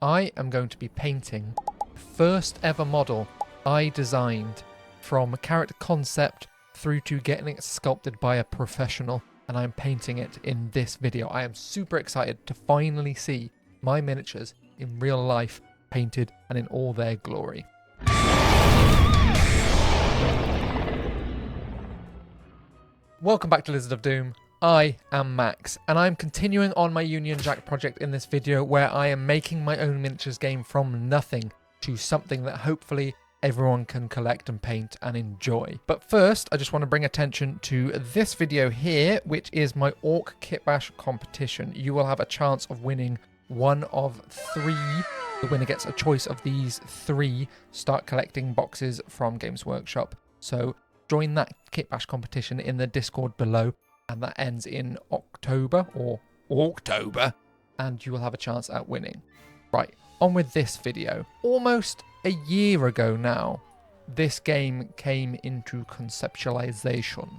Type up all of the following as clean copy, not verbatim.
I am going to be painting the first ever model I designed from character concept through to getting it sculpted by a professional, and I'm painting it in this video. I am super excited to finally see my miniatures in real life, painted and in all their glory. Welcome back to Lizard of Doom. I am Max, and I'm continuing on my Union Jack project in this video where I am making my own miniatures game from nothing to something that hopefully everyone can collect and paint and enjoy. But first, I just want to bring attention to this video here, which is my Orc Kit Bash competition. You will have a chance of winning one of three. The winner gets a choice of these three start collecting boxes from Games Workshop. So join that Kit Bash competition in the Discord below, and that ends in October, and you will have a chance at winning. Right, on with this video. Almost a year ago now, this game came into conceptualization.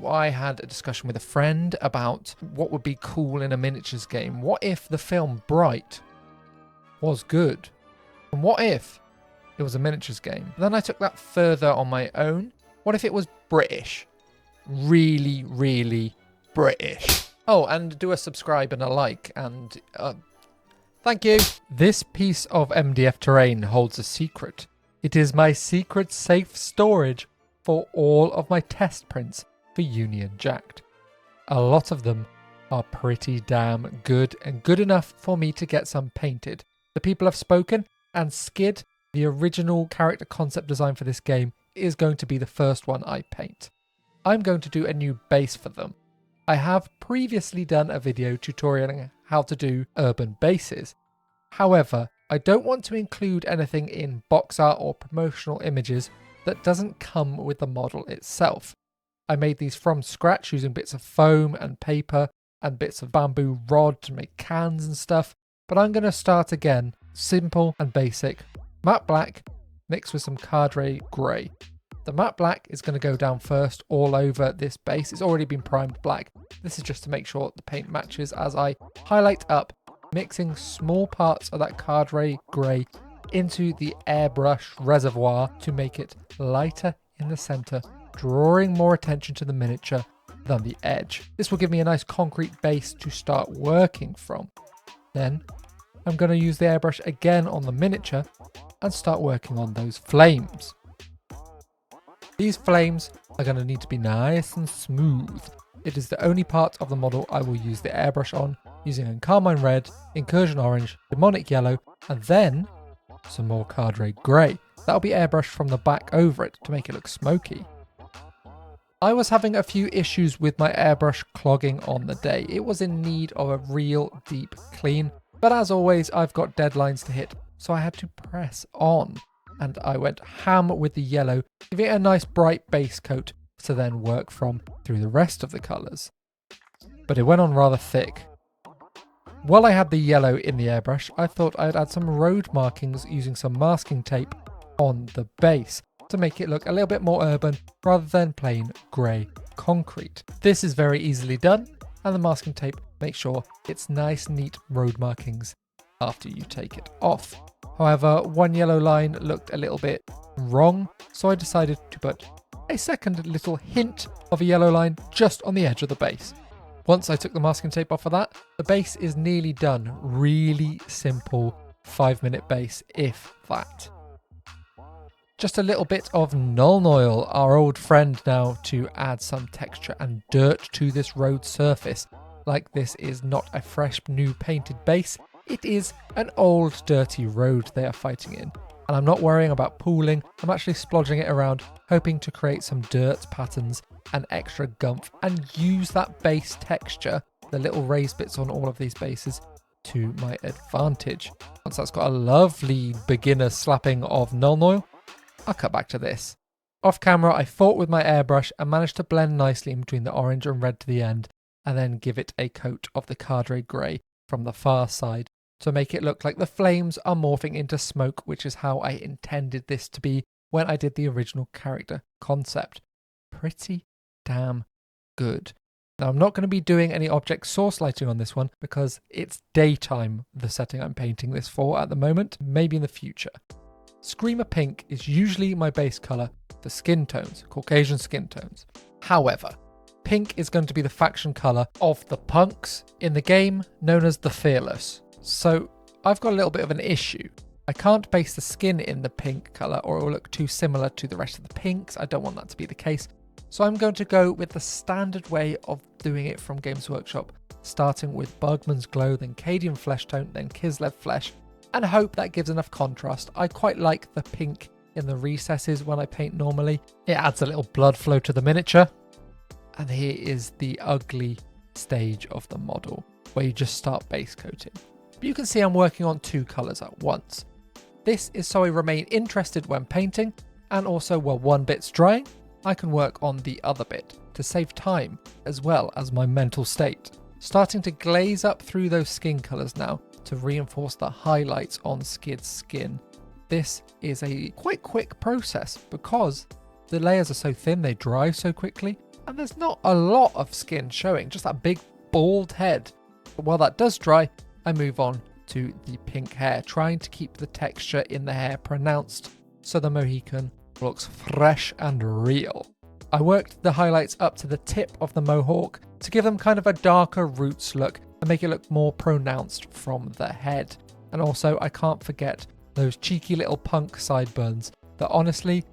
I had a discussion with a friend about what would be cool in a miniatures game. What if the film Bright was good? And what if it was a miniatures game? Then I took that further on my own. What if it was British? Really, really British. Oh, and do a subscribe and a like, and thank you. This piece of MDF terrain holds a secret. It is my secret safe storage for all of my test prints for Union Jacked. A lot of them are pretty damn good, and good enough for me to get some painted. The people have spoken, and Skid, the original character concept design for this game, is going to be the first one I paint. I'm going to do a new base for them. I have previously done a video tutorialing how to do urban bases. However, I don't want to include anything in box art or promotional images that doesn't come with the model itself. I made these from scratch using bits of foam and paper and bits of bamboo rod to make cans and stuff, but I'm going to start again, simple and basic, matte black mixed with some cardray grey. The matte black is going to go down first all over this base. It's already been primed black. This is just to make sure the paint matches as I highlight up, mixing small parts of that cardray grey into the airbrush reservoir to make it lighter in the centre, drawing more attention to the miniature than the edge. This will give me a nice concrete base to start working from. Then I'm going to use the airbrush again on the miniature and start working on those flames. These flames are going to need to be nice and smooth. It is the only part of the model I will use the airbrush on, using Carmine Red, Incursion Orange, Demonic Yellow, and then some more Cardray Grey. That'll be airbrushed from the back over it to make it look smoky. I was having a few issues with my airbrush clogging on the day. It was in need of a real deep clean, but as always I've got deadlines to hit, so I had to press on. And I went ham with the yellow, giving it a nice bright base coat to then work from through the rest of the colours. But it went on rather thick. While I had the yellow in the airbrush, I thought I'd add some road markings using some masking tape on the base to make it look a little bit more urban rather than plain grey concrete. This is very easily done, and the masking tape makes sure it's nice neat road markings after you take it off. However, one yellow line looked a little bit wrong, so I decided to put a second little hint of a yellow line just on the edge of the base. Once I took the masking tape off of that, the base is nearly done. Really simple 5-minute base, if that. Just a little bit of Nuln Oil, our old friend now, to add some texture and dirt to this road surface. Like this is not a fresh new painted base, it is an old dirty road they are fighting in. And I'm not worrying about pooling, I'm actually splodging it around, hoping to create some dirt patterns and extra gumph and use that base texture, the little raised bits on all of these bases, to my advantage. Once that's got a lovely beginner slapping of Nuln Oil, I'll cut back to this. Off camera I fought with my airbrush and managed to blend nicely in between the orange and red to the end, and then give it a coat of the Cardray Grey from the far side to make it look like the flames are morphing into smoke, which is how I intended this to be when I did the original character concept. Pretty damn good. Now I'm not going to be doing any object source lighting on this one because it's daytime, the setting I'm painting this for at the moment, maybe in the future. Screamer Pink is usually my base colour for skin tones, Caucasian skin tones. However, pink is going to be the faction colour of the punks in the game known as the Fearless. So I've got a little bit of an issue. I can't base the skin in the pink colour or it will look too similar to the rest of the pinks. I don't want that to be the case. So I'm going to go with the standard way of doing it from Games Workshop, starting with Bugman's Glow, then Cadian Flesh Tone, then Kislev Flesh, and hope that gives enough contrast. I quite like the pink in the recesses when I paint normally. It adds a little blood flow to the miniature. And here is the ugly stage of the model, where you just start base coating. But you can see I'm working on two colours at once. This is so I remain interested when painting, and also while one bit's drying, I can work on the other bit to save time as well as my mental state. Starting to glaze up through those skin colours now to reinforce the highlights on Skid's skin. This is a quite quick process because the layers are so thin, they dry so quickly, and there's not a lot of skin showing, just that big bald head. But while that does dry, I move on to the pink hair, trying to keep the texture in the hair pronounced so the Mohican looks fresh and real. I worked the highlights up to the tip of the mohawk to give them kind of a darker roots look and make it look more pronounced from the head. And also I can't forget those cheeky little punk sideburns that honestly,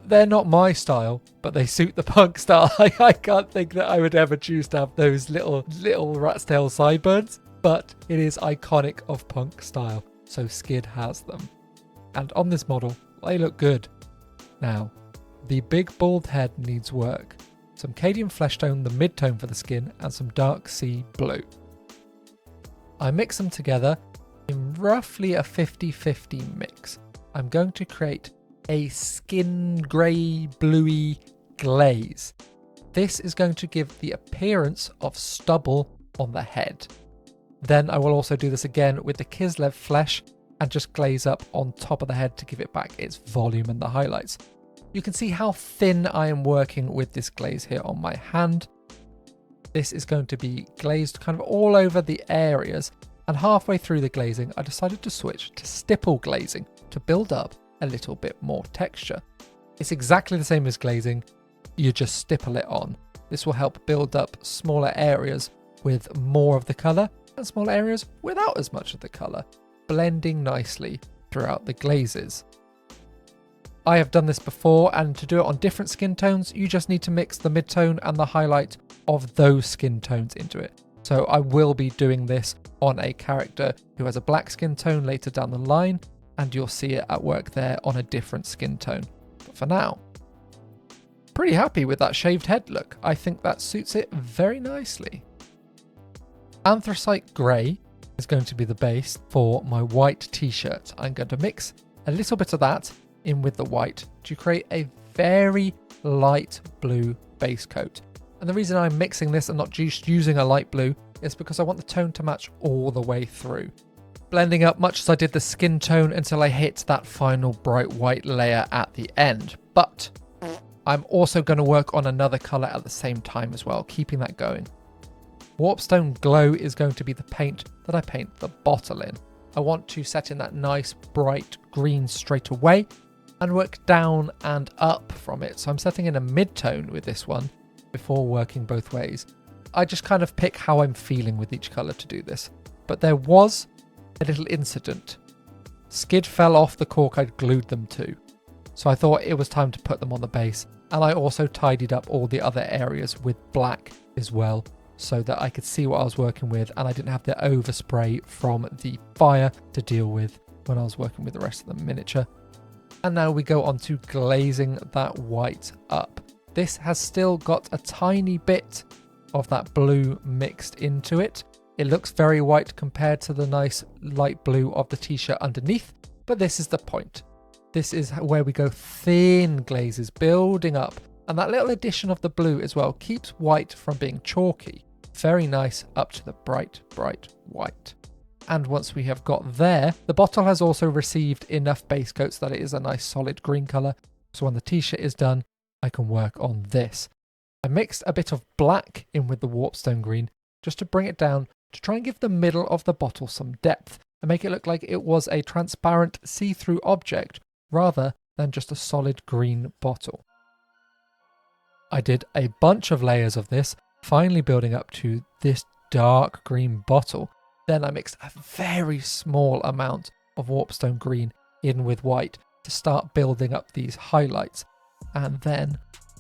they're not my style, but they suit the punk style. I can't think that I would ever choose to have those little rat's tail sideburns, but it is iconic of punk style, so Skid has them. And on this model, they look good. Now, the big bald head needs work. Some Cadian Flesh Tone, the mid-tone for the skin, and some Dark Sea Blue. I mix them together in roughly a 50-50 mix. I'm going to create a skin grey bluey glaze. This is going to give the appearance of stubble on the head. Then I will also do this again with the Kislev Flesh and just glaze up on top of the head to give it back its volume and the highlights. You can see how thin I am working with this glaze here on my hand. This is going to be glazed kind of all over the areas, and halfway through the glazing I decided to switch to stipple glazing to build up a little bit more texture. It's exactly the same as glazing, you just stipple it on. This will help build up smaller areas with more of the colour and smaller areas without as much of the colour, blending nicely throughout the glazes. I have done this before, and to do it on different skin tones you just need to mix the mid-tone and the highlight of those skin tones into it. So I will be doing this on a character who has a black skin tone later down the line, and you'll see it at work there on a different skin tone. But for now, pretty happy with that shaved head look. I think that suits it very nicely. Anthracite Grey is going to be the base for my white t-shirt. I'm going to mix a little bit of that in with the white to create a very light blue base coat. And the reason I'm mixing this and not just using a light blue is because I want the tone to match all the way through. Blending up much as I did the skin tone until I hit that final bright white layer at the end. But I'm also going to work on another colour at the same time as well, keeping that going. Warpstone Glow is going to be the paint that I paint the bottle in. I want to set in that nice bright green straight away and work down and up from it. So I'm setting in a mid-tone with this one before working both ways. I just kind of pick how I'm feeling with each colour to do this. But there was a little incident. Skid fell off the cork I'd glued them to. So I thought it was time to put them on the base. And I also tidied up all the other areas with black as well, so that I could see what I was working with and I didn't have the overspray from the fire to deal with when I was working with the rest of the miniature. And now we go on to glazing that white up. This has still got a tiny bit of that blue mixed into it. It looks very white compared to the nice light blue of the t-shirt underneath, but this is the point. This is where we go thin glazes building up, and that little addition of the blue as well keeps white from being chalky. Very nice up to the bright, bright white. And once we have got there, the bottle has also received enough base coats that it is a nice solid green colour. So when the t-shirt is done, I can work on this. I mixed a bit of black in with the warpstone green just to bring it down to try and give the middle of the bottle some depth and make it look like it was a transparent see-through object rather than just a solid green bottle. I did a bunch of layers of this, finally building up to this dark green bottle. Then I mixed a very small amount of warpstone green in with white to start building up these highlights, and then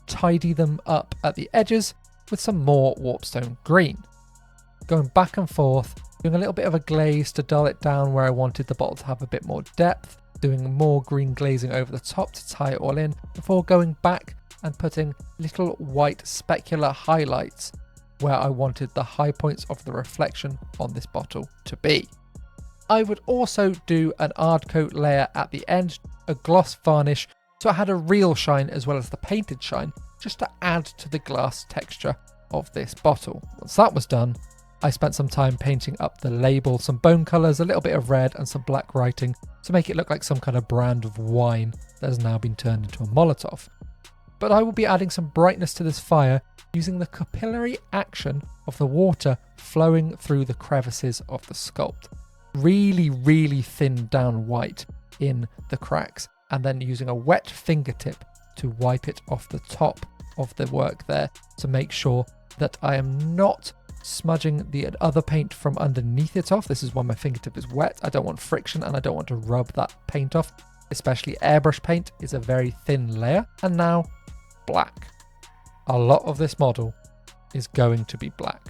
tidy them up at the edges with some more warpstone green. Going back and forth, doing a little bit of a glaze to dull it down where I wanted the bottle to have a bit more depth, doing more green glazing over the top to tie it all in, before going back and putting little white specular highlights where I wanted the high points of the reflection on this bottle to be. I would also do an ard coat layer at the end, a gloss varnish, so I had a real shine as well as the painted shine, just to add to the glass texture of this bottle. Once that was done, I spent some time painting up the label, some bone colours, a little bit of red and some black writing to make it look like some kind of brand of wine that has now been turned into a Molotov. But I will be adding some brightness to this fire using the capillary action of the water flowing through the crevices of the sculpt. Really thinned down white in the cracks, and then using a wet fingertip to wipe it off the top of the work there to make sure that I am not smudging the other paint from underneath it off. This is when my fingertip is wet. I don't want friction and I don't want to rub that paint off, especially airbrush paint is a very thin layer. And now black. A lot of this model is going to be black.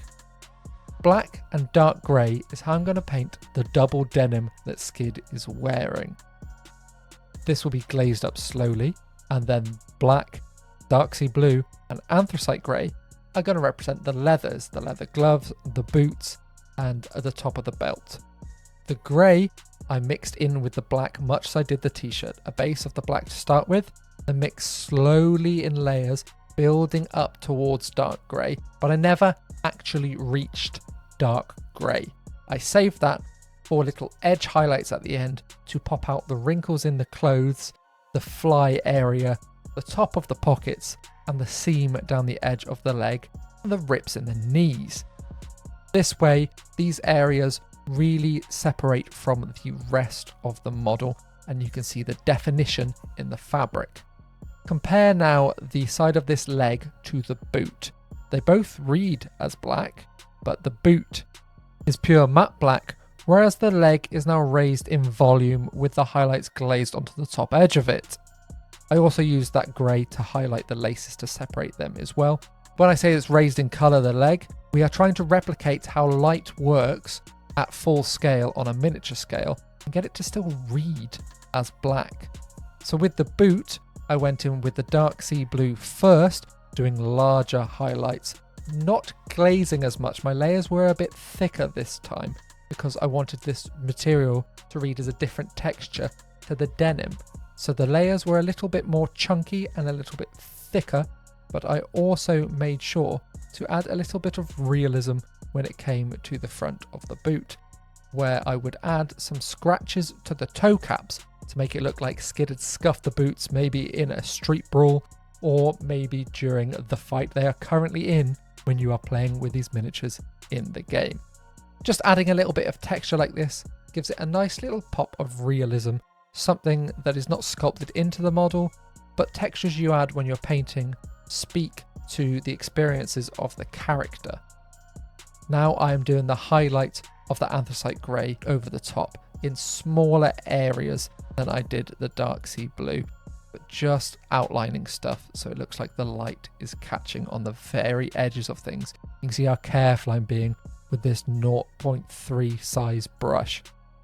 Black and dark grey is how I'm going to paint the double denim that Skid is wearing. This will be glazed up slowly, and then black, dark sea blue and anthracite grey are going to represent the leathers, the leather gloves, the boots and at the top of the belt. The grey I mixed in with the black much as I did the t-shirt, a base of the black to start with, then mix slowly in layers building up towards dark grey, but I never actually reached dark grey. I saved that for little edge highlights at the end to pop out the wrinkles in the clothes, the fly area, the top of the pockets and the seam down the edge of the leg and the rips in the knees. This way, these areas really separate from the rest of the model and you can see the definition in the fabric. Compare now the side of this leg to the boot. They both read as black, but the boot is pure matte black, whereas the leg is now raised in volume with the highlights glazed onto the top edge of it. I also used that grey to highlight the laces to separate them as well. When I say it's raised in colour, the leg, we are trying to replicate how light works at full scale on a miniature scale and get it to still read as black. So with the boot, I went in with the dark sea blue first, doing larger highlights, not glazing as much. My layers were a bit thicker this time because I wanted this material to read as a different texture to the denim. So the layers were a little bit more chunky and a little bit thicker, but I also made sure to add a little bit of realism when it came to the front of the boot, where I would add some scratches to the toe caps to make it look like Skid had scuffed the boots maybe in a street brawl or maybe during the fight they are currently in when you are playing with these miniatures in the game. Just adding a little bit of texture like this gives it a nice little pop of realism, something that is not sculpted into the model, but textures you add when you're painting speak to the experiences of the character. Now I am doing the highlight of the anthracite grey over the top in smaller areas than I did the dark sea blue, but just outlining stuff so it looks like the light is catching on the very edges of things. You can see how careful I'm being with this 0.3 size brush,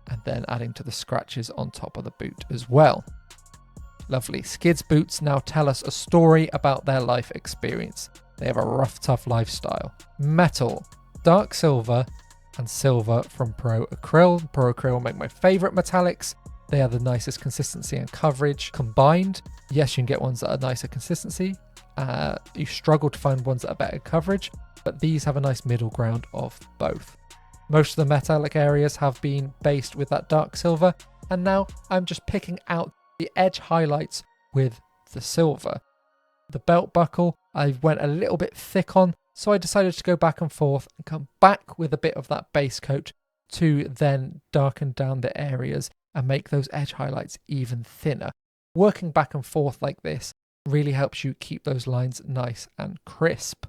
and then adding to the scratches on top of the boot as well. Lovely. Skid's boots now tell us a story about their life experience. They have a rough, tough lifestyle. Metal, dark silver and silver from Pro Acryl. Pro Acryl make my favourite metallics. They are the nicest consistency and coverage combined. Yes, you can get ones that are nicer consistency. You struggle to find ones that are better coverage, but these have a nice middle ground of both. Most of the metallic areas have been based with that dark silver, and now I'm just picking out the edge highlights with the silver. The belt buckle I went a little bit thick on, so I decided to go back and forth and come back with a bit of that base coat to then darken down the areas and make those edge highlights even thinner. Working back and forth like this really helps you keep those lines nice and crisp.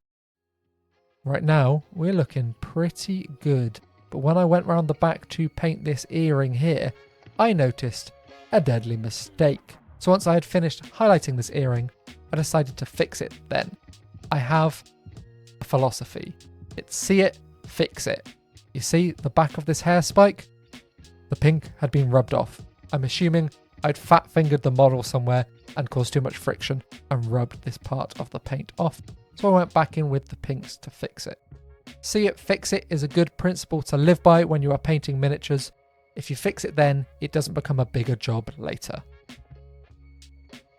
Right now, we're looking pretty good, but when I went round the back to paint this earring here, I noticed a deadly mistake. So once I had finished highlighting this earring, I decided to fix it then. I have a philosophy. It's see it, fix it. You see the back of this hair spike? The pink had been rubbed off. I'm assuming I'd fat fingered the model somewhere and caused too much friction and rubbed this part of the paint off. So I went back in with the pinks to fix it. See it, fix it is a good principle to live by when you are painting miniatures. If you fix it then, it doesn't become a bigger job later.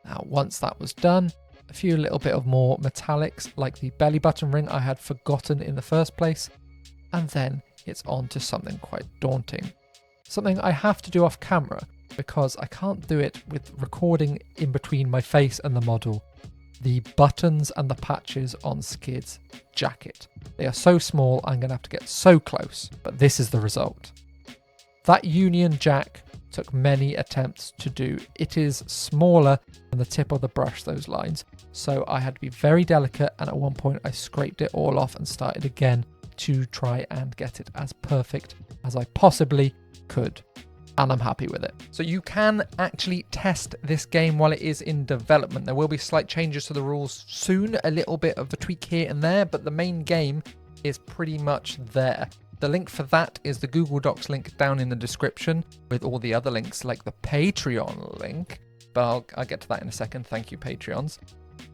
Now once that was done, a few little bit of more metallics like the belly button ring I had forgotten in the first place, and then it's on to something quite daunting. Something I have to do off camera because I can't do it with recording in between my face and the model. The buttons and the patches on Skid's jacket. They are so small I'm going to have to get so close, but this is the result. That Union Jack took many attempts to do. It is smaller than the tip of the brush, those lines, so I had to be very delicate, and at one point I scraped it all off and started again to try and get it as perfect as I possibly could. And I'm happy with it. So you can actually test this game while it is in development. There will be slight changes to the rules soon, a little bit of a tweak here and there, but the main game is pretty much there. The link for that is the Google Docs link down in the description with all the other links like the Patreon link, but I'll get to that in a second. Thank you, Patreons.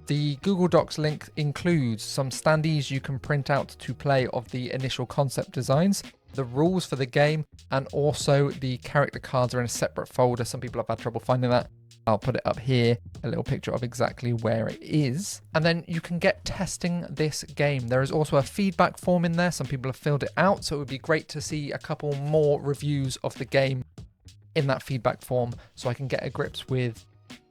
The Google Docs link includes some standees you can print out to play of the initial concept designs, the rules for the game, and also the character cards are in a separate folder. Some people have had trouble finding that. I'll put it up here, a little picture of exactly where it is. And then you can get testing this game. There is also a feedback form in there. Some people have filled it out, so it would be great to see a couple more reviews of the game in that feedback form so I can get a grips with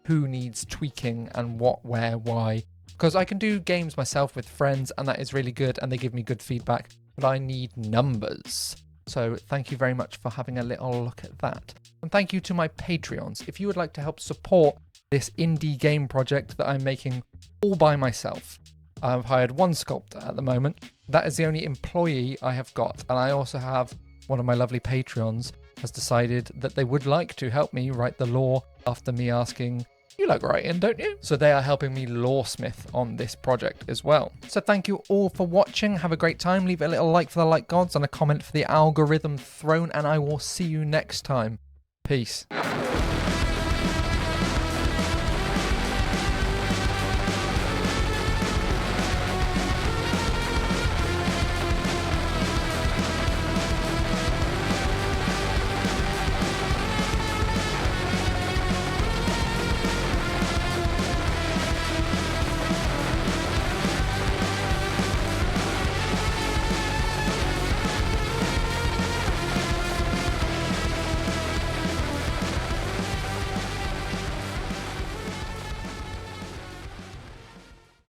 who needs tweaking and what, where, why. Because I can do games myself with friends and that is really good and they give me good feedback, but I need numbers. So thank you very much for having a little look at that. And thank you to my Patreons. If you would like to help support this indie game project that I'm making all by myself, I've hired one sculptor at the moment. That is the only employee I have got. And I also have one of my lovely Patreons has decided that they would like to help me write the lore after me asking, you like writing, don't you? So they are helping me lawsmith on this project as well. So thank you all for watching. Have a great time. Leave a little like for the like gods and a comment for the algorithm throne, and I will see you next time. Peace.